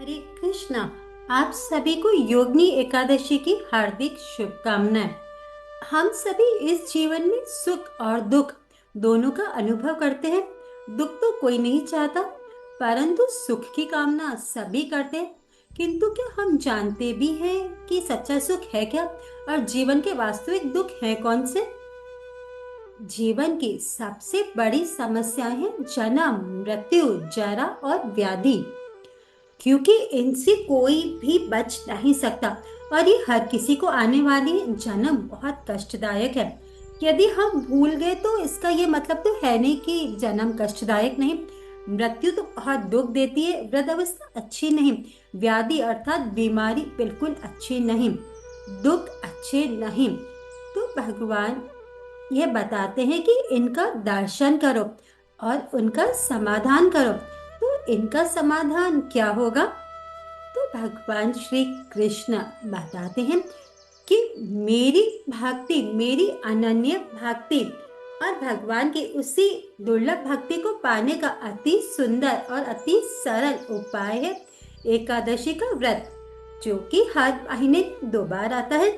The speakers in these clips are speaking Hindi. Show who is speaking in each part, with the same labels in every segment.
Speaker 1: हरे कृष्णा। आप सभी को योगिनी एकादशी की हार्दिक शुभकामनाएं। हम सभी इस जीवन में सुख और दुख दोनों का अनुभव करते हैं। दुख तो कोई नहीं चाहता, परंतु सुख की कामना सभी करते हैं। किंतु क्या हम जानते भी हैं कि सच्चा सुख है क्या और जीवन के वास्तविक दुख है कौन से? जीवन की सबसे बड़ी समस्याएं हैं जन्म, मृत्यु, जरा और व्याधि, क्योंकि इनसे कोई भी बच नहीं सकता और ये हर किसी को आने वाली जन्म बहुत कष्टदायक है। यदि हम भूल गए तो इसका ये मतलब तो है नहीं कि जन्म कष्टदायक नहीं। मृत्यु तो बहुत दुख देती है, वृद्धावस्था अच्छी नहीं, व्याधि अर्थात बीमारी बिल्कुल अच्छी नहीं, दुख अच्छे नहीं। तो भगवान ये बताते हैं कि इनका दर्शन करो और उनका समाधान करो। तो इनका समाधान क्या होगा? तो भगवान श्री कृष्ण बताते हैं कि मेरी भक्ति, मेरी अनन्य भक्ति और भगवान की उसी दुर्लभ भक्ति को पाने का अति सुंदर और अति सरल उपाय है एकादशी का व्रत, जो कि हर महीने 2 बार आता है।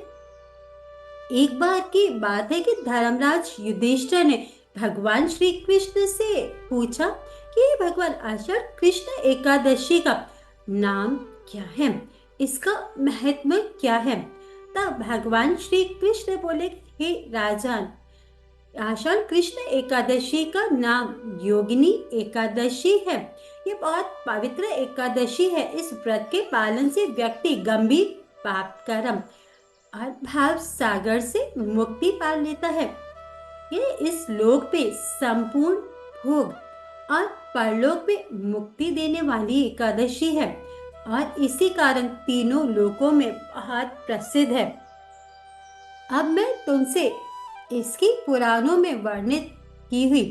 Speaker 1: एक बार की बात है कि धर्मराज युधिष्ठिर ने भगवान श्री कृष्ण से पूछा कि हे भगवान, आषाढ़ कृष्ण एकादशी का नाम क्या है, इसका महत्व क्या है? तब भगवान श्री कृष्ण बोले, हे राजन, आषाढ़ कृष्ण एकादशी का नाम योगिनी एकादशी है। ये बहुत पवित्र एकादशी है। इस व्रत के पालन से व्यक्ति गंभीर पाप कर्म और भाव सागर से मुक्ति पा लेता है। ये इस लोक पे संपूर्ण भोग और परलोक में मुक्ति देने वाली एकादशी है और इसी कारण तीनों लोकों में बहुत प्रसिद्ध है। अब मैं तुमसे इसकी पुराणों में वर्णित की हुई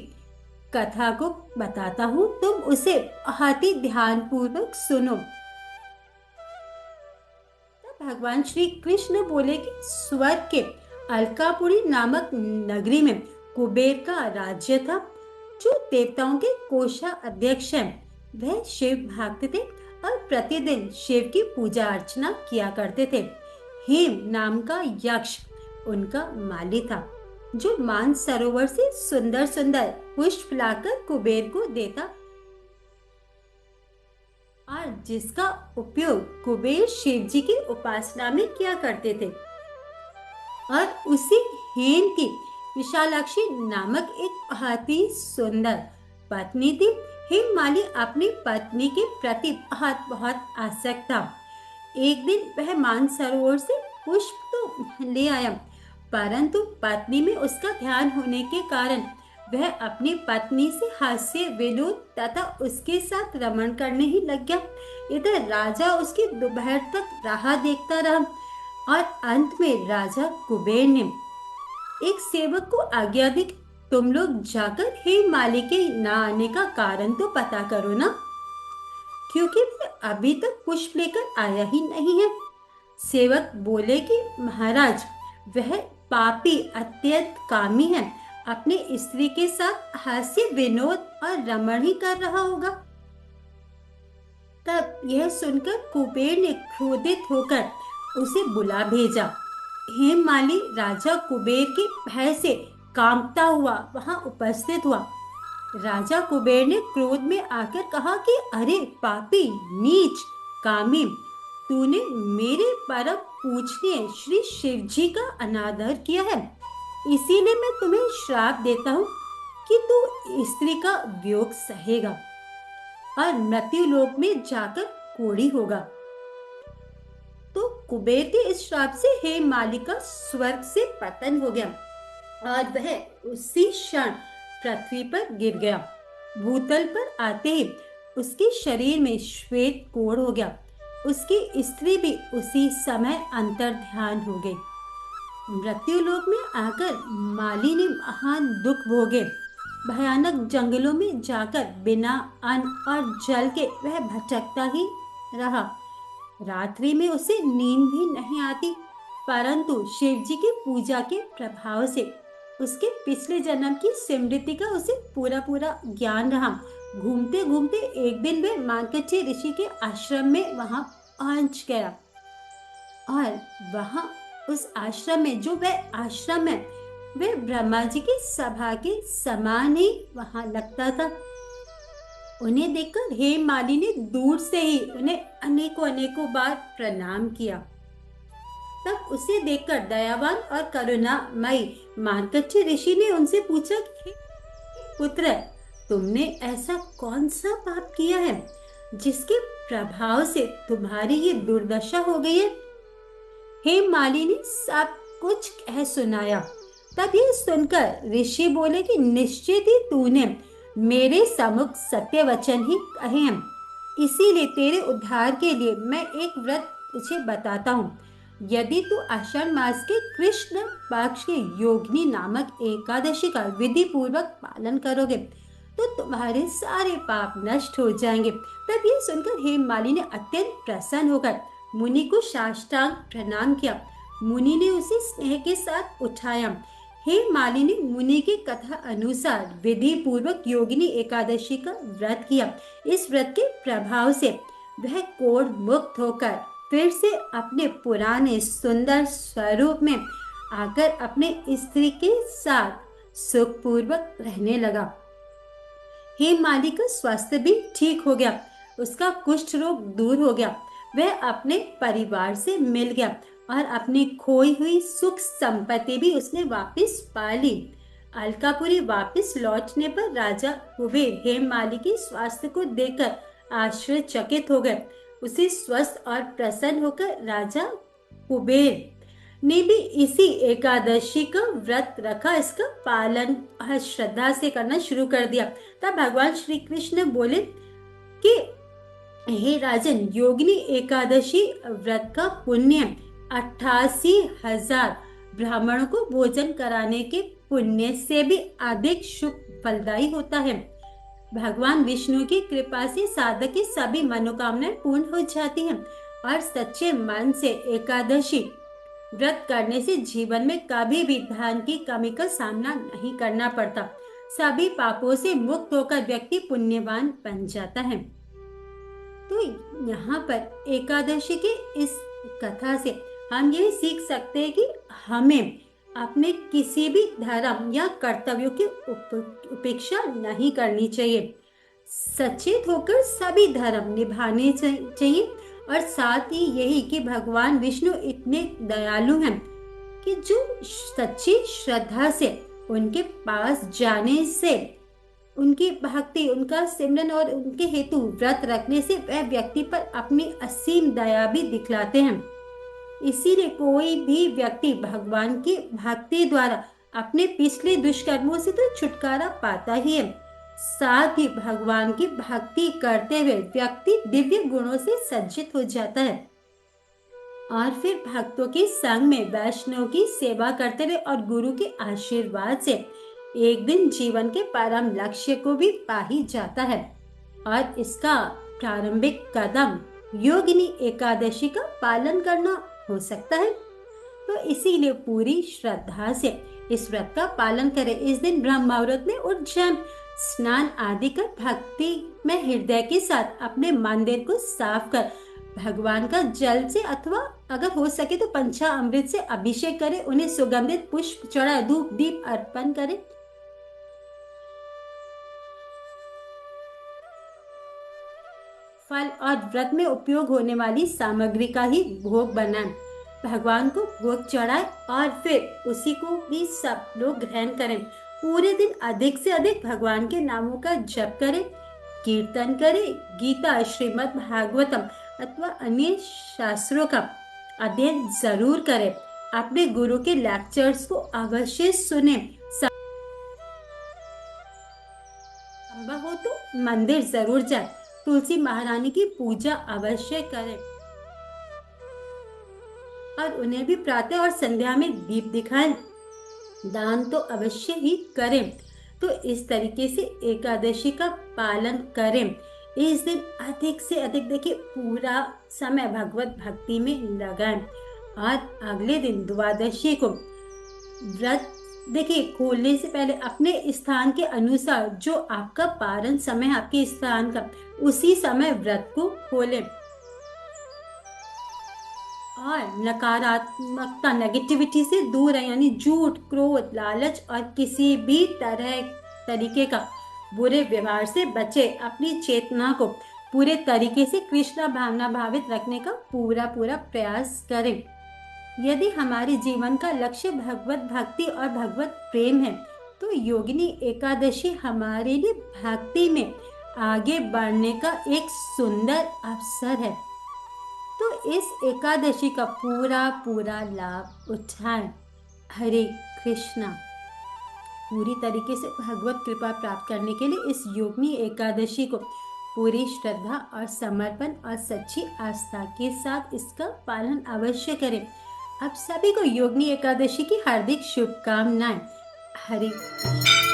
Speaker 1: कथा को बताता हूँ, तुम उसे बहुत ही ध्यान पूर्वक सुनो। भगवान श्री कृष्ण बोले कि स्वर्ग के अलकापुरी नामक नगरी में कुबेर का राज्य था, जो देवताओं के कोषा अध्यक्ष हैं। वह शिव भक्त थे और प्रतिदिन शिव की पूजा अर्चना किया करते थे। हेम नाम का यक्ष उनका माली था, जो मान सरोवर से सुंदर सुंदर पुष्प लाकर कुबेर को देता और जिसका उपयोग कुबेर शिव जी की उपासना में किया करते थे। और उसी हेम की विशालाक्षी नामक एक बहुत ही सुंदर पत्नी थी। हेम माली अपनी पत्नी के प्रति बहुत बहुत आसक्त था। एक दिन वह मानसरोवर से पुष्प तो ले आया, परंतु पत्नी में उसका ध्यान होने के कारण वह अपनी पत्नी से हास्य विनोद तथा उसके साथ रमण करने ही लग गया। इधर राजा उसकी दोपहर तक राह देखता रहा और अंत में राजा कुबेर ने एक सेवक को आज्ञा दी, तुम लोग जाकर हे माली के न आने का कारण तो पता करो ना, क्योंकि वह अभी तक पुष्प लेकर आया ही नहीं है। सेवक बोले कि महाराज, वह पापी अत्यंत कामी है, अपने स्त्री के साथ हास्य विनोद और रमण ही कर रहा होगा। तब यह सुनकर कुबेर ने क्रोधित होकर उसे बुला भेजा। हेममाली राजा कुबेर के भय से कांपता हुआ वहां उपस्थित हुआ। राजा कुबेर ने क्रोध में आकर कहा कि अरे पापी, नीच, कामी, तूने मेरे परम पूजनीय श्री शिव जी का अनादर किया है, इसीलिए मैं तुम्हें श्राप देता हूँ कि तू स्त्री का वियोग सहेगा और मृत्यु लोक में जाकर कोढ़ी होगा। तो कुबेर के इस श्राप से हेममाली का स्वर्ग से पतन हो गया और वह उसी क्षण पृथ्वी पर गिर गया। भूतल पर आते ही उसके शरीर में श्वेत कोढ़ हो गया। उसकी स्त्री भी उसी समय अंतर ध्यान हो गई। मृत्यु लोक में आकर माली ने महान दुख भोगे। भयानक जंगलों में जाकर बिना अन्न और जल के वह भटकता ही रहा। रात्रि में उसे नींद भी नहीं आती, परंतु शिव जी की पूजा के प्रभाव से उसके पिछले जन्म की स्मृति का उसे पूरा पूरा ज्ञान रहा। घूमते घूमते एक दिन वे मार्कंडेय ऋषि के आश्रम में वहां पहुंच गया। और वहां उस आश्रम में, जो वह आश्रम है, वे ब्रह्मा जी की सभा के समान ही वहां लगता था। उन्हें देखकर हेम माली ने दूर से ही उन्हें अनेकों अनेकों बार प्रणाम किया। तब उसे देखकर दयावान और करुणामयी मार्कंडेय ऋषि ने उनसे पूछा कि पुत्र, तुमने ऐसा कौन सा पाप किया है जिसके प्रभाव से तुम्हारी ये दुर्दशा हो गई है? हेम माली ने सब कुछ कह सुनाया। तब ये सुनकर ऋषि बोले कि निश्चित ही तूने मेरे सम्मुख सत्य वचन ही कहे हैं, इसीलिए तेरे उद्धार के लिए मैं एक व्रत तुझे बताता हूँ। यदि तू आषाढ़ मास के कृष्ण पक्ष के योगिनी नामक एकादशी का विधि पूर्वक पालन करोगे तो तुम्हारे सारे पाप नष्ट हो जाएंगे। तब ये सुनकर हेममाली ने अत्यंत प्रसन्न होकर मुनि को साष्टांग प्रणाम किया। मुनि ने उसे स्नेह के साथ उठाया। हेममाली ने मुनि की कथा अनुसार विधि पूर्वक योगिनी एकादशी का व्रत किया। इस व्रत के प्रभाव से वह कोढ़ मुक्त होकर फिर से अपने पुराने सुंदर स्वरूप में आकर अपने स्त्री के साथ सुखपूर्वक रहने लगा। हेममाली का स्वास्थ्य भी ठीक हो गया। उसका कुष्ठ रोग दूर हो गया। वह अपने परिवार से मिल गया और अपनी खोई हुई सुख संपत्ति भी उसने वापस पा ली। अलकापुरी वापस लौटने पर राजा कुबेर हेममाली के स्वास्थ्य को देखकर आश्चर्यचकित हो गए। उसे स्वस्थ और प्रसन्न होकर राजा कुबेर ने भी इसी एकादशी का व्रत रखा। इसका पालन श्रद्धा से करना शुरू कर दिया। तब भगवान श्री कृष्ण बोले कि हे राजन, योगिनी एकादशी व्रत का पुण्य 88,000 ब्राह्मणों को भोजन कराने के पुण्य से भी अधिक शुभ फलदायी होता है। भगवान विष्णु की कृपा से साधक की सभी मनोकामनाएं पूर्ण हो जाती हैं और सच्चे मन से एकादशी व्रत करने से जीवन में कभी भी धन की कमी का सामना नहीं करना पड़ता। सभी पापों से मुक्त होकर व्यक्ति पुण्यवान बन जाता है। तो यहाँ पर एकादशी के इस कथा से हम ये सीख सकते हैं कि हमें अपने किसी भी धर्म या कर्तव्यों की उपेक्षा नहीं करनी चाहिए। सचेत होकर सभी धर्म निभाने चाहिए। और साथ ही यही कि भगवान विष्णु इतने दयालु हैं कि जो सच्ची श्रद्धा से उनके पास जाने से, उनकी भक्ति, उनका सिमरन और उनके हेतु व्रत रखने से वह व्यक्ति पर अपनी असीम दया भी दिखलाते हैं। इसीलिए कोई भी व्यक्ति भगवान की भक्ति द्वारा अपने पिछले दुष्कर्मों से तो छुटकारा पाता ही है, साथ ही भगवान की भक्ति करते हुए व्यक्ति दिव्य गुणों से सज्जित हो जाता है और फिर भक्तों के संग में वैष्णव की सेवा करते हुए और गुरु के आशीर्वाद से एक दिन जीवन के परम लक्ष्य को भी पा ही जाता है। और इसका प्रारंभिक कदम योगिनी एकादशी का पालन करना हो सकता है। तो इसीलिए पूरी श्रद्धा से इस व्रत का पालन करें। इस दिन ब्रह्म मुहूर्त में उठ जाएं, स्नान आदि कर भक्ति में हृदय के साथ अपने मंदिर को साफ कर भगवान का जल से अथवा अगर हो सके तो पंचामृत से अभिषेक करें। उन्हें सुगंधित पुष्प चढ़ाए, धूप दीप अर्पण करें। फल और व्रत में उपयोग होने वाली सामग्री का ही भोग बनाएं, भगवान को भोग चढ़ाए और फिर उसी को भी सब लोग ग्रहण करें। पूरे दिन अधिक से अधिक भगवान के नामों का जप करें, कीर्तन करें, गीता, श्रीमद् भागवतम अथवा अन्य शास्त्रों का अध्ययन जरूर करें। अपने गुरु के लेक्चर्स को अवश्य सुने। संभव हो तो मंदिर जरूर जाए, तुलसी महारानी की पूजा अवश्य करें और उन्हें भी प्रातः और संध्या में दीप दिखाएं। दान तो अवश्य ही करें। तो इस तरीके से एकादशी का पालन करें। इस दिन अधिक से अधिक देखिए पूरा समय भगवत भक्ति में लगाएं और अगले दिन द्वादशी को व्रत देखिए, खोलने से पहले अपने स्थान के अनुसार जो आपका पारण समय है आपके स्थान का, उसी समय व्रत को खोलें। और नकारात्मकता नेगेटिविटी से दूर रहे, यानी झूठ, क्रोध, लालच और किसी भी तरीके का बुरे व्यवहार से बचे। अपनी चेतना को पूरे तरीके से कृष्ण भावना भावित रखने का पूरा पूरा प्रयास करें। यदि हमारे जीवन का लक्ष्य भगवत भक्ति और भगवत प्रेम है, तो योगिनी एकादशी हमारे लिए भक्ति में आगे बढ़ने का एक सुंदर अवसर है। तो इस एकादशी का पूरा पूरा लाभ उठाएं। हरे कृष्णा। पूरी तरीके से भगवत कृपा प्राप्त करने के लिए इस योगिनी एकादशी को पूरी श्रद्धा और समर्पण और सच्ची आस्था के साथ इसका पालन अवश्य करें। आप सभी को योगिनी एकादशी की हार्दिक शुभकामनाएं। हरे कृष्ण।